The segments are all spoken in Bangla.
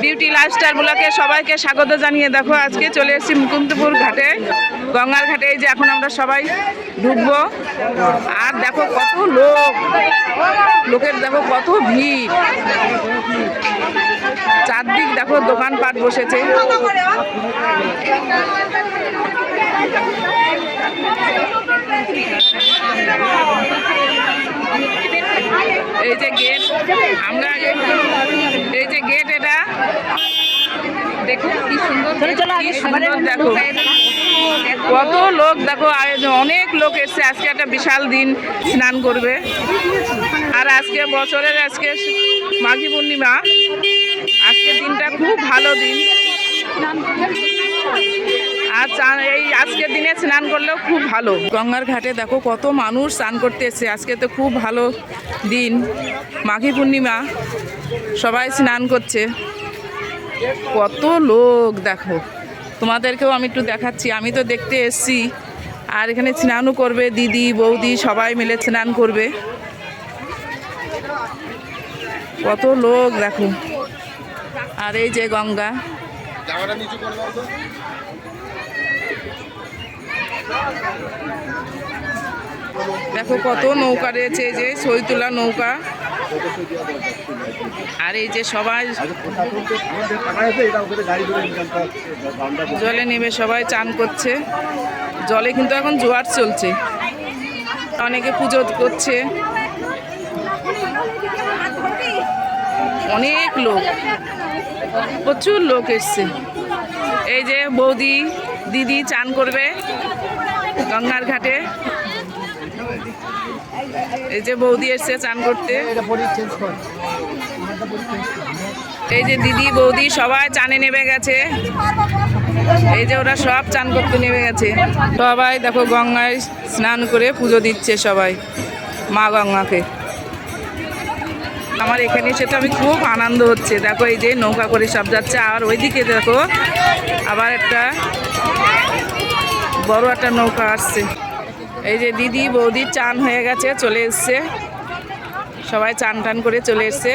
বিউটি লাইফস্টাইল ব্লগে সবাইকে স্বাগত জানিয়ে দেখো আজকে চলে এসেছি মুকুন্দপুর ঘাটে, গঙ্গার ঘাটে। এই যে এখন আমরা সবাই ঢুকবো, আর দেখো কত লোকের দেখো কত ভিড়, চারদিক দেখো দোকানপাট বসেছে। এই যে গেট, আমরা এই যে গেট, এটা দেখো কি সুন্দর, কি সুন্দর দেখো কত লোক, দেখো অনেক লোক এসছে। আজকে একটা বিশাল দিন, স্নান করবে। আর আজকে বছরের আজকে মাঘী পূর্ণিমা, আজকে দিনটা খুব ভালো দিন। আর এই আজকের দিনে স্নান করলেও খুব ভালো। গঙ্গার ঘাটে দেখো কত মানুষ স্নান করতে এসছে। আজকে তো খুব ভালো দিন, মাঘী পূর্ণিমা, সবাই স্নান করছে। কত লোক দেখো, তোমাদেরকেও আমি একটু দেখাচ্ছি। আমি তো দেখতে এসছি, আর এখানে স্নানও করবে দিদি বৌদি সবাই মিলে স্নান করবে। কত লোক দেখো, আর এই যে গঙ্গা, দেখো কত নৌকা রয়েছে। এই যে ছই তোলা নৌকা, আর এই যে সবাই জলে নেমে সবাই চান করছে। জলে কিন্তু এখন জোয়ার চলছে, অনেকে পুজো করছে। অনেক লোক, প্রচুর লোক এসছে। এই যে বৌদি দিদি চান করবে গঙ্গার ঘাটে। এই যে বৌদি এসছে চান করতে। এই যে দিদি বৌদি সবাই চানে নেমে গেছে। এই যে ওরা সব চান করতে নেমে গেছে। সবাই দেখো গঙ্গায় স্নান করে পুজো দিচ্ছে সবাই মা গঙ্গাকে। আমার এখানে সেটা আমি খুব আনন্দ হচ্ছে। দেখো এই যে নৌকা করে সব যাচ্ছে, আর ওইদিকে দেখো আবার একটা বড় একটা নৌকা আসছে। এই যে দিদি বৌদি চান হয়ে গেছে, চলে এসছে, সবাই চান টান করে চলে এসছে।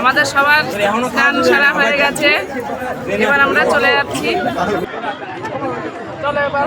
আমাদের সবার স্নান সারা হয়ে গেছে, এবার আমরা চলে যাচ্ছি। চলো এবার